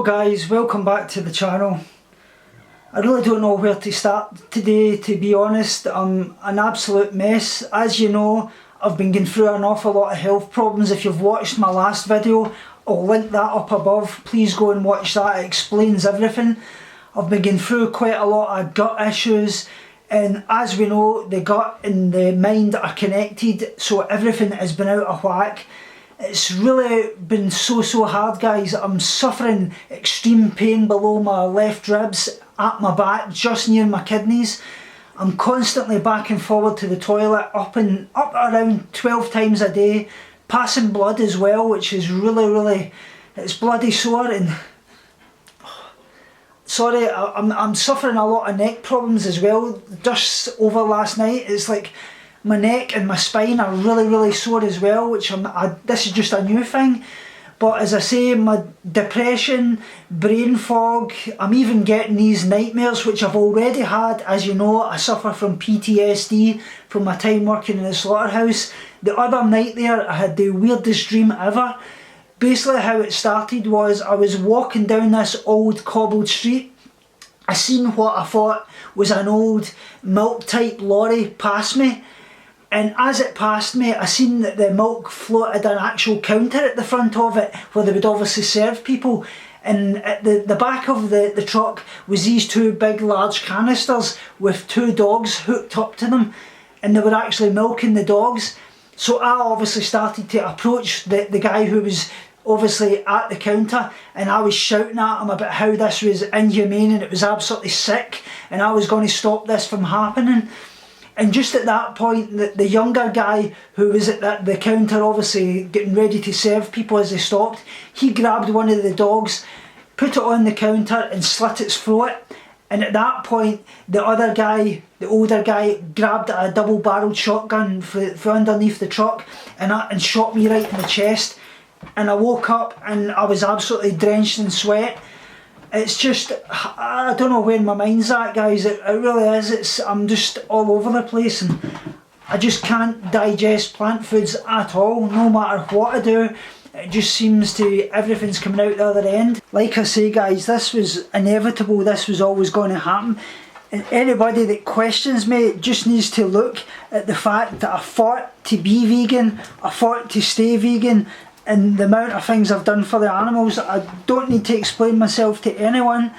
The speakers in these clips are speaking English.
guys, welcome back to the channel. I really don't know where to start today, to be honest. I'm an absolute mess. As you know, I've been going through an awful lot of health problems. If you've watched my last video, I'll link that up above. Please go and watch that, it explains everything. I've been going through quite a lot of gut issues, and as we know, the gut and the mind are connected, so everything has been out of whack. It's really been so hard, guys. I'm suffering extreme pain below my left ribs, at my back, just near my kidneys. I'm constantly back and forward to the toilet, up around 12 times a day, passing blood as well, which is really, it's bloody sore. And sorry, I'm suffering a lot of neck problems as well. Just over last night, it's like my neck and my spine are really sore as well, which this is just a new thing. But as I say, my depression, brain fog, I'm even getting these nightmares, which I've already had. As you know, I suffer from PTSD from my time working in the slaughterhouse. The other night there, I had the weirdest dream ever. Basically how it started was I was walking down this old cobbled street. I seen what I thought was an old milk type lorry pass me. And as it passed me, I seen that the milk floated an actual counter at the front of it, where they would obviously serve people. And at the back of the truck was these two big large canisters with two dogs hooked up to them, and they were actually milking the dogs. So I obviously started to approach the guy who was obviously at the counter, and I was shouting at him about how this was inhumane and it was absolutely sick, and I was going to stop this from happening. And just at that point, the younger guy who was at the counter, obviously getting ready to serve people as they stopped, he grabbed one of the dogs, put it on the counter and slit its throat. And at that point, the other guy, the older guy, grabbed a double-barreled shotgun from underneath the truck and shot me right in the chest. And I woke up and I was absolutely drenched in sweat. It's just, I don't know where my mind's at, guys. It really is. I'm just all over the place, and I just can't digest plant foods at all, no matter what I do. It just seems to, everything's coming out the other end. Like I say, guys, this was inevitable. This was always going to happen. And anybody that questions me just needs to look at the fact that I fought to be vegan, I fought to stay vegan, and the amount of things I've done for the animals. I don't need to explain myself to anyone,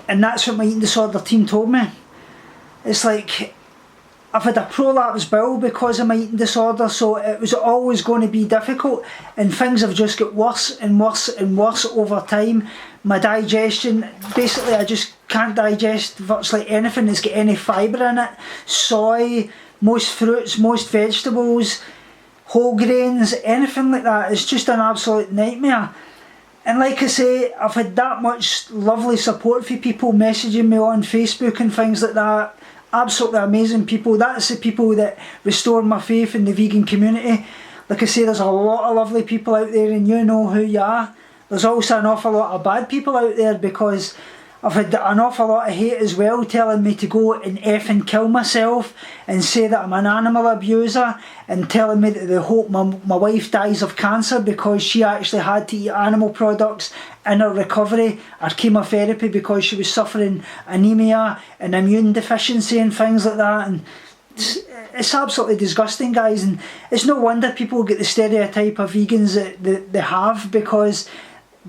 and that's what my eating disorder team told me. It's like I've had a prolapse bowel because of my eating disorder, so it was always going to be difficult, and things have just got worse and worse and worse over time. My digestion, basically I just can't digest virtually anything that's got any fibre in it. Soy, most fruits, most vegetables, whole grains, anything like that. It's just an absolute nightmare. And like I say, I've had that much lovely support for people messaging me on Facebook and things like that. Absolutely amazing people. That's the people that restore my faith in the vegan community. Like I say, there's a lot of lovely people out there, and you know who you are. There's also an awful lot of bad people out there, because I've had an awful lot of hate as well, telling me to go and effing kill myself and say that I'm an animal abuser, and telling me that they hope my wife dies of cancer because she actually had to eat animal products in her recovery or chemotherapy because she was suffering anemia and immune deficiency and things like that. And it's absolutely disgusting, guys, and it's no wonder people get the stereotype of vegans that they have, because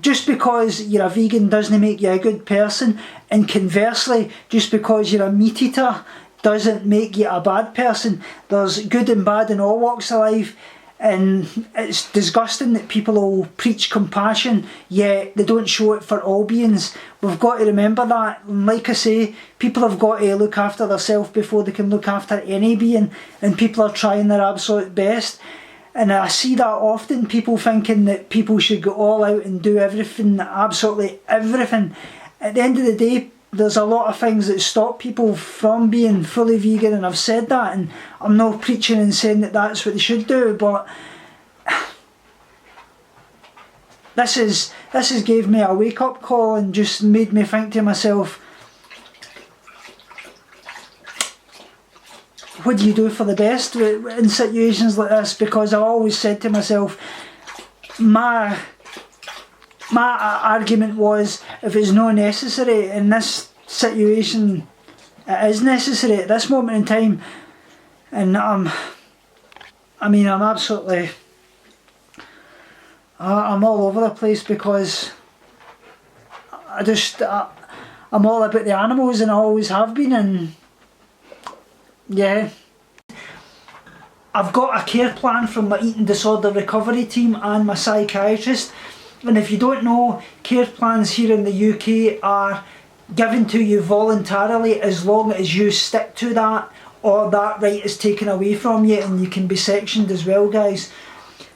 just because you're a vegan doesn't make you a good person, and conversely, just because you're a meat eater doesn't make you a bad person. There's good and bad in all walks of life, and it's disgusting that people will preach compassion yet they don't show it for all beings. We've got to remember that, and like I say, people have got to look after themselves before they can look after any being, and people are trying their absolute best. And I see that often, people thinking that people should go all out and do everything, absolutely everything. At the end of the day, there's a lot of things that stop people from being fully vegan, and I've said that, and I'm not preaching and saying that that's what they should do, but this has gave me a wake-up call and just made me think to myself, what do you do for the best in situations like this? Because I always said to myself, my my argument was, if it's not necessary in this situation, it is necessary at this moment in time. And I'm absolutely, I'm all over the place, because I'm all about the animals, and I always have been. And yeah, I've got a care plan from my eating disorder recovery team and my psychiatrist. And if you don't know, care plans here in the UK are given to you voluntarily as long as you stick to that, or that right is taken away from you and you can be sectioned as well, guys.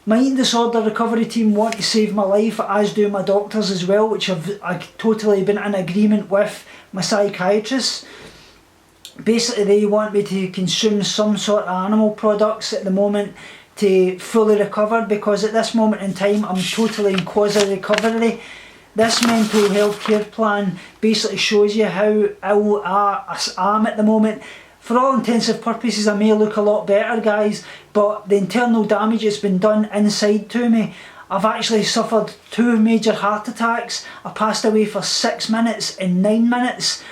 My eating disorder recovery team want to save my life, as do my doctors as well, which I've totally been in agreement with my psychiatrist. Basically, they want me to consume some sort of animal products at the moment to fully recover, because at this moment in time I'm totally in quasi-recovery. This mental health care plan basically shows you how ill I am at the moment. For all intents and purposes, I may look a lot better, guys, but the internal damage that's been done inside to me, I've actually suffered 2 major heart attacks. I passed away for 6 minutes and 9 minutes.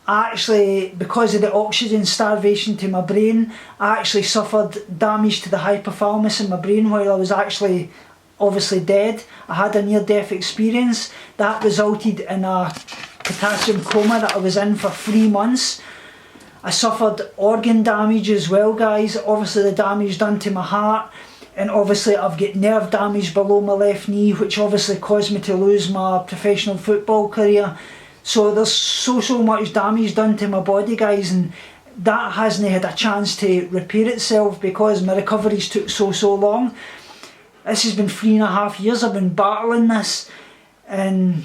I actually, because of the oxygen starvation to my brain, I actually suffered damage to the hypothalamus in my brain while I was actually obviously dead. I had a near-death experience that resulted in a potassium coma that I was in for 3 months. I suffered organ damage as well, guys. Obviously the damage done to my heart, and obviously I've got nerve damage below my left knee, which obviously caused me to lose my professional football career. So there's so much damage done to my body, guys, and that hasn't had a chance to repair itself because my recoveries took so long. This has been 3.5 years I've been battling this, and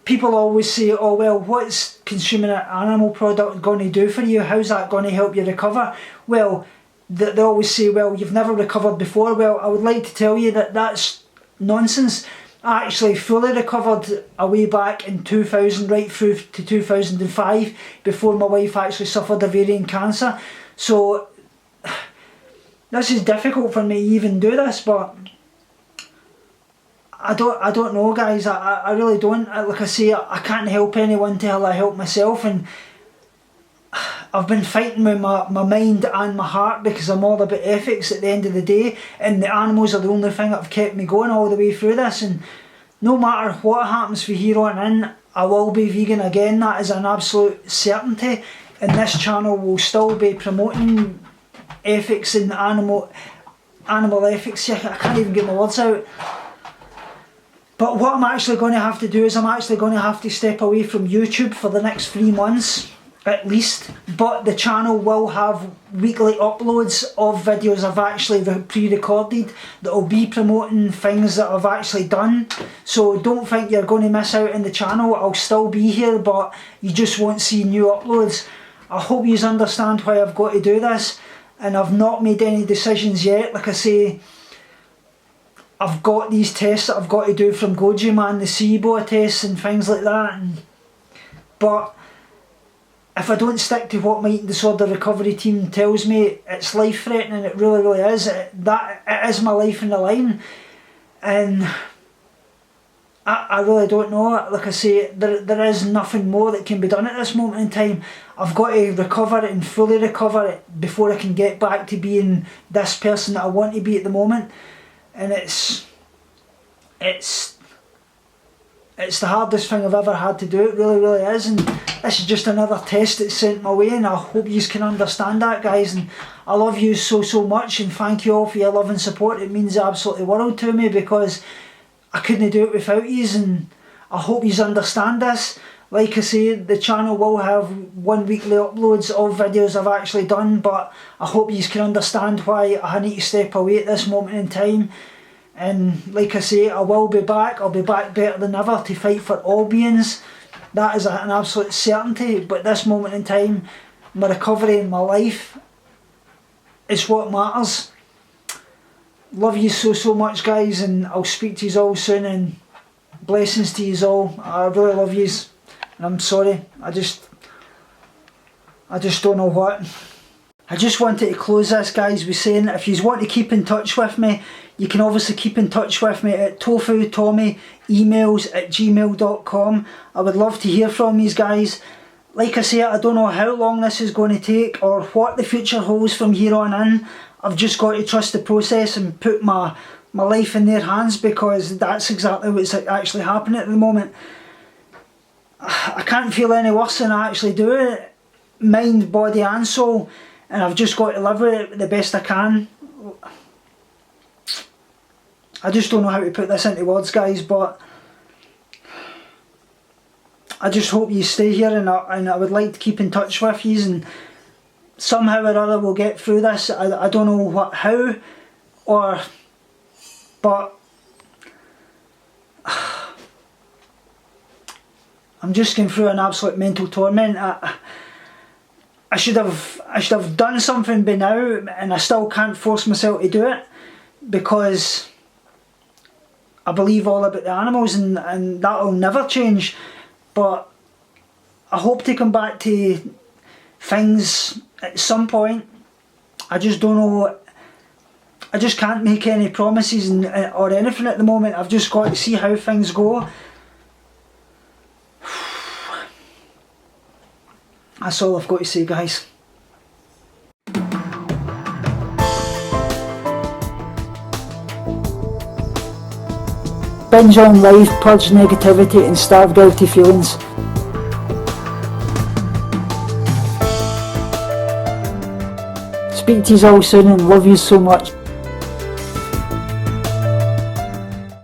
people always say, oh well, what's consuming an animal product going to do for you? How's that going to help you recover? Well, they always say, well, you've never recovered before. Well, I would like to tell you that that's nonsense. I actually fully recovered a way back in 2000 right through to 2005 before my wife actually suffered ovarian cancer. So this is difficult for me to even do this, but I don't know, guys. I really don't. Like I say, I can't help anyone till I help myself, and I've been fighting with my mind and my heart, because I'm all about ethics at the end of the day, and the animals are the only thing that have kept me going all the way through this. And no matter what happens from here on in, I will be vegan again. That is an absolute certainty, and this channel will still be promoting ethics and animal ethics. I can't even get my words out. But what I'm actually going to have to do is I'm actually going to have to step away from YouTube for the next 3 months at least. But the channel will have weekly uploads of videos I've actually pre-recorded that will be promoting things that I've actually done. So don't think you're going to miss out on the channel. I'll still be here, but you just won't see new uploads. I hope you understand why I've got to do this, and I've not made any decisions yet. Like I say, I've got these tests that I've got to do from Goji Man, the SIBO tests and things like that. But if I don't stick to what my eating disorder recovery team tells me, it's life threatening. It really is. It is my life in the line, and I really don't know. Like I say, there is nothing more that can be done at this moment in time. I've got to recover it and fully recover it before I can get back to being this person that I want to be at the moment. And it's the hardest thing I've ever had to do. It really is. And this is just another test that's sent my way, and I hope you can understand that, guys. And I love you so much, and thank you all for your love and support. It means the absolute world to me, because I couldn't do it without you, and I hope you understand this. Like I say, the channel will have 1 weekly uploads of videos I've actually done, but I hope you can understand why I need to step away at this moment in time. And like I say, I will be back. I'll be back better than ever to fight for all beings. That is an absolute certainty. But at this moment in time, my recovery and my life is what matters. Love you so much, guys, and I'll speak to you all soon, and blessings to you all. I really love you, and I'm sorry. I just don't know what. I just wanted to close this, guys, with saying if you want to keep in touch with me, you can obviously keep in touch with me at tofutommyemails@gmail.com. I would love to hear from you guys. Like I say, I don't know how long this is going to take or what the future holds from here on in. I've just got to trust the process and put my life in their hands, because that's exactly what's actually happening at the moment. I can't feel any worse than I actually do, mind, body and soul, and I've just got to live with it the best I can. I just don't know how to put this into words, guys, but I just hope you stay here, and I would like to keep in touch with you, and somehow or other we'll get through this. I don't know how, but I'm just going through an absolute mental torment. I should have done something by now, and I still can't force myself to do it, because I believe all about the animals, and that'll never change. But I hope to come back to things at some point. I just don't know. I just can't make any promises or anything at the moment. I've just got to see how things go. That's all I've got to say, guys. Binge on life, purge negativity and starve guilty feelings. Speak to you all soon and love you so much.